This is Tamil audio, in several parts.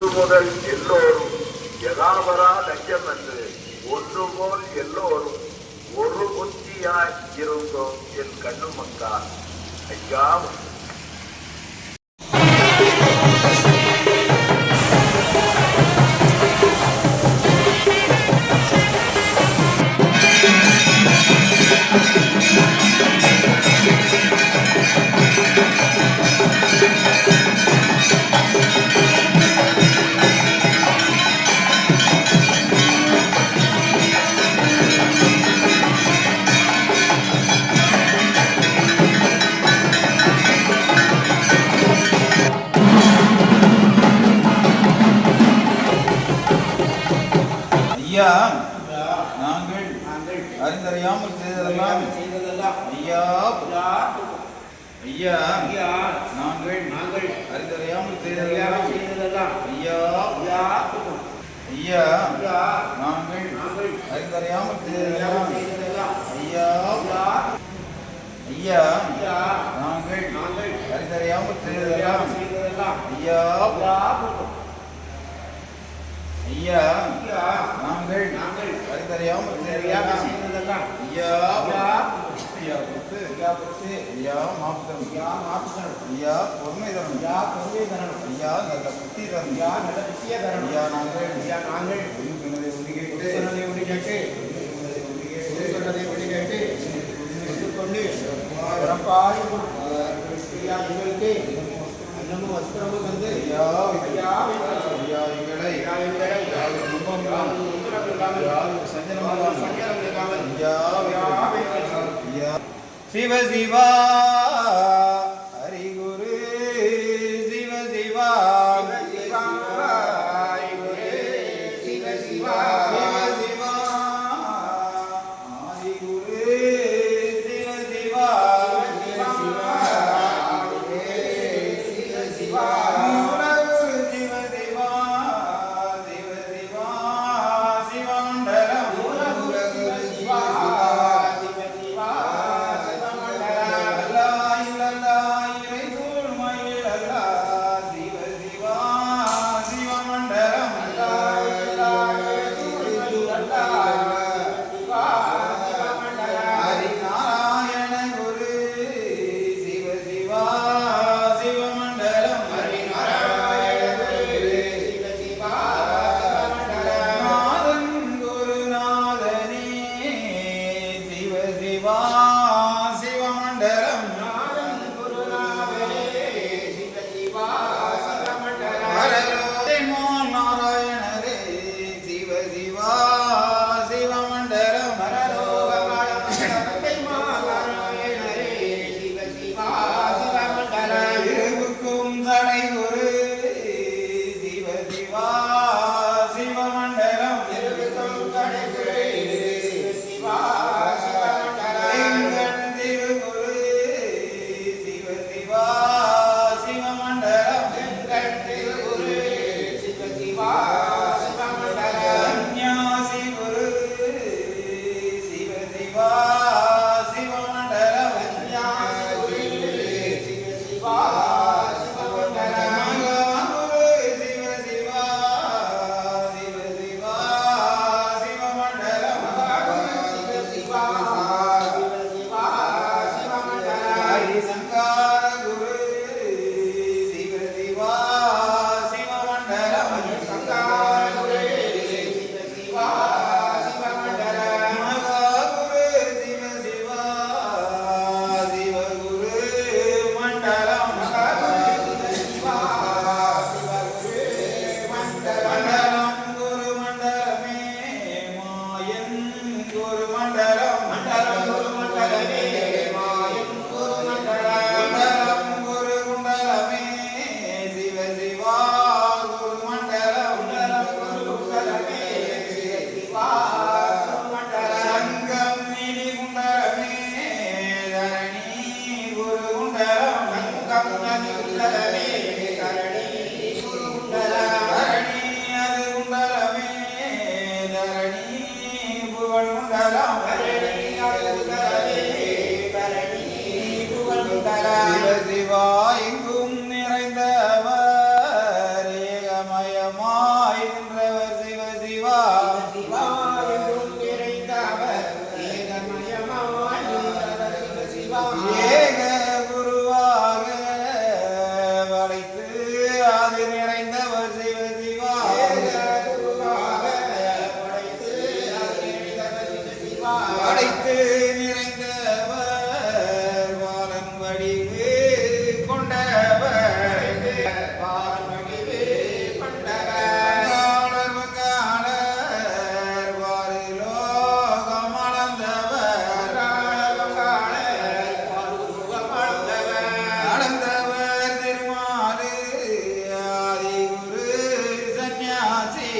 முதல் எல்லோரும் எலாவரா லட்சம் என்று ஒன்று போல் எல்லோரும் ஒரு புத்தியாய் இருந்தோம் என் கண்ணு மக்கா ஐயா. ஐயா, நாங்கள் அறிந்தறியாமல் செய்ததெல்லாம் ஐயா ஐயா நாங்கள் அறிந்தறியாமல் செய்ததெல்லாம் ஐயா ஐயா நாங்கள் அறிந்தறியாமல் செய்ததெல்லாம் ஐயா ஐயா நாங்கள் அறிந்தறியாமல் செய்ததெல்லாம் ஐயா ஐயா நாங்கள் அறிந்தறியாமல் செய்ததெல்லாம் ஐயா ஐயா பொறுத்து ஐயா மாப்தம் ஐயா பொறுமை தரணும் ஐயா நல்ல புத்தி தரணும் ஐயா நாங்கள் ஒளி கேட்டு கொண்டு உங்களுக்கு அன்னமும் வஸ்திரமும் வந்து ஐயா எங்களை சிவ சிவா ஹரிகுரு சிவ சிவா சிவ சிவா சிவ ஹரிகுரு சிவ சிவா Allah ஏகமயமாய் நின்றவர் சிவ சிவா சிவா என்றும் நிறைந்தவர் ஏகமயமாய் நின்றவர் சிவ சிவா ஏக குருவாக வளைத்து அது நிறைந்தவர் சிவ சிவா ஏக குருவாக படைத்து அது நிறைந்தவர் சிவ சிவா படைத்து நிறைந்தவர் வாழன் வடிவு கொண்டவர் பாரமடிவு கொண்டவர் காலர் காலர் வாரு லோகம் அளந்தவர் அளந்தவர் திருமாலு ஆதிகுரு சந்நியாசி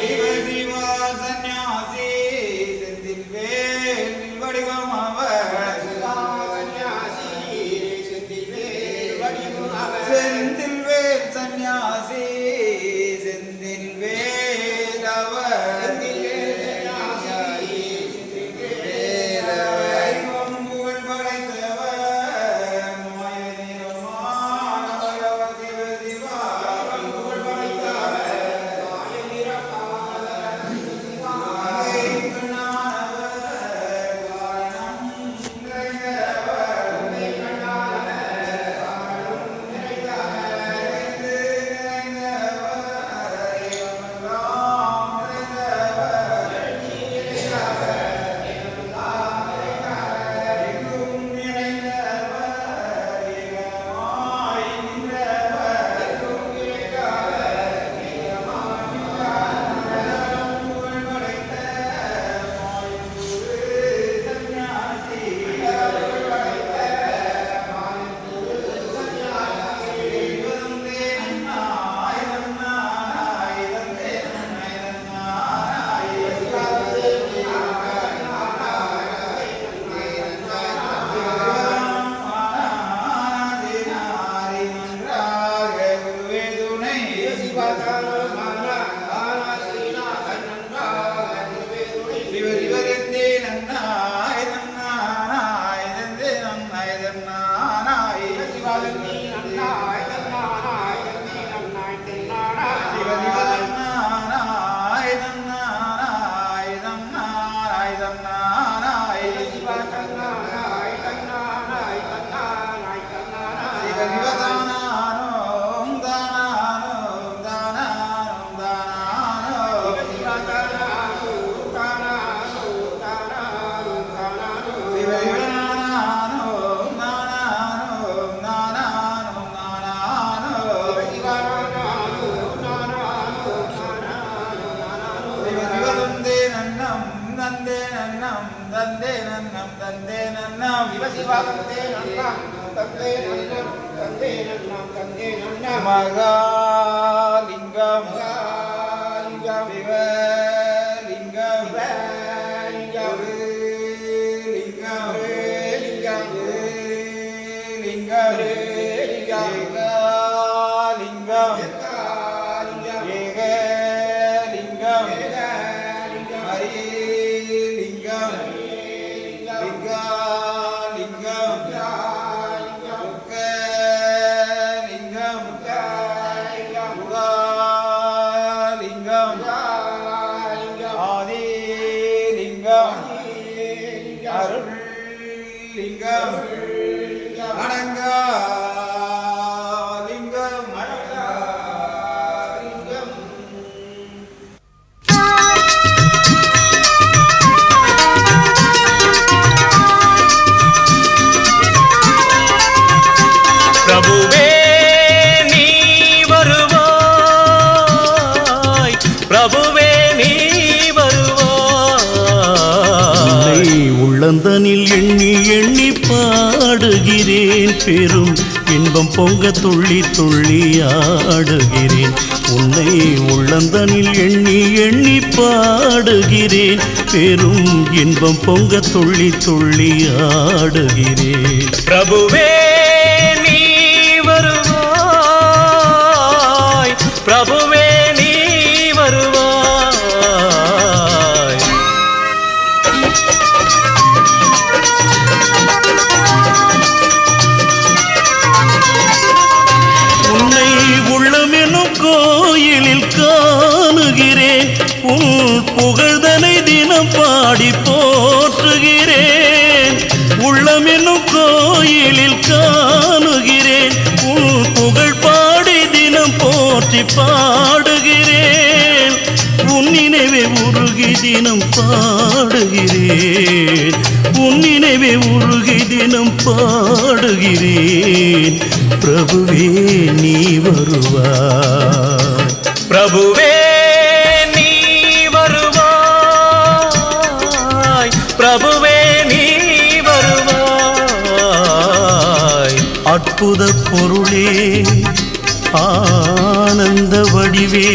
சிவ சிவா சந்நியாசி செந்தில் வேல் வடிவம் அவர் செந்தில் வேல் சந்நியாசி செந்தில் வேல் அவர் அறிவும் புகழ் படைத்தவர் மாய நிறமானவர் சிவ சிவா மகாலிங்கம் சிவலிங்கம் லிங்கம் லிங்கம் ஏகலிங்கம் ஏகலிங்கம் ஹரிலிங்கம் லிங்கம் லிங்கம் முகாலிங்கம் ஆதிலிங்கம் அருள்லிங்கம் அடங்காலிங்கம் பிரபுவே நீ வருவாய், பிரபுவே நீ வருவாய். உள்ளந்தனில் எண்ணி எண்ணி பாடுகிறேன், பெரும் இன்பம் பொங்க துள்ளி துள்ளி ஆடுகிறேன். உன்னை உள்ளந்தனில் எண்ணி எண்ணி பாடுகிறேன், பெரும் இன்பம் பொங்க துள்ளி துள்ளி ஆடுகிறேன். பிரபுவே நீ வருவாய், பிரபுவே நீ வருவாய். புகழ்தனை தினம் பாடி போற்றுகிறேன் உள்ளம் என்னும் கோயிலில் காணுகிறேன் உன் புகழ் பாடி தினம் போற்றி பாடுகிறேன் உன் நினைவே உருகி தினம் பாடுகிறேன் உன் நினைவே உருகி தினம் பாடுகிறேன் பிரபுவே நீ வருவாய் பிரபுவே நீ வருவாய் பிரபுவே நீ வருவாய் அற்புத பொருளே ஆனந்த வடிவே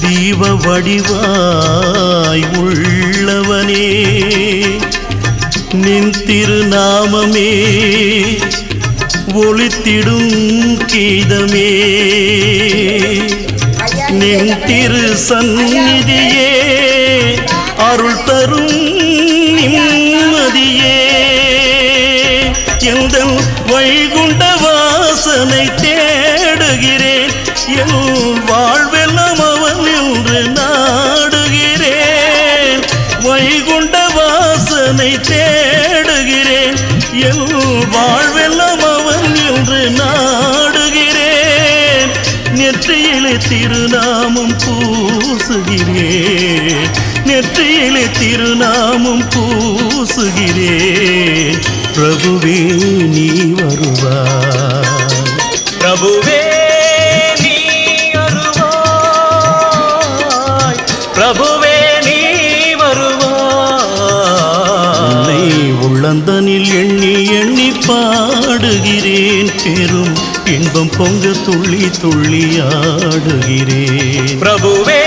தீப வடிவாய் உள்ளவனே நின் திருநாமமே ஒளித்திடும் கீதமே நின் திரு சந்நிதியே அருள் தரும் நிம்மதியே எந்தன் வைகுண்ட வாசனை தேடுகிறேன் என் வாழ்வெல்லாம் அவன் என்று நாடுகிறேன் வைகுண்ட வாசனை தேடுகிறேன் என் வாழ்வெல்லாம் அவன் என்று நாடுகிறேன் நெற்றியிலே திருநாமம் பூசுகிறேன் நெற்றியிலே திருநாமம் பூசுகிறேன் பிரபுவே நீ வருவாய் பிரபுவே நீ வருவாய் பிரபுவே நீ வருவாய் உன்னை உள்ளந்தனில் எண்ணி எண்ணி பாடுகிறேன் பெரும் இன்பம் பொங்க துள்ளி துள்ளி ஆடுகிறேன் பிரபுவே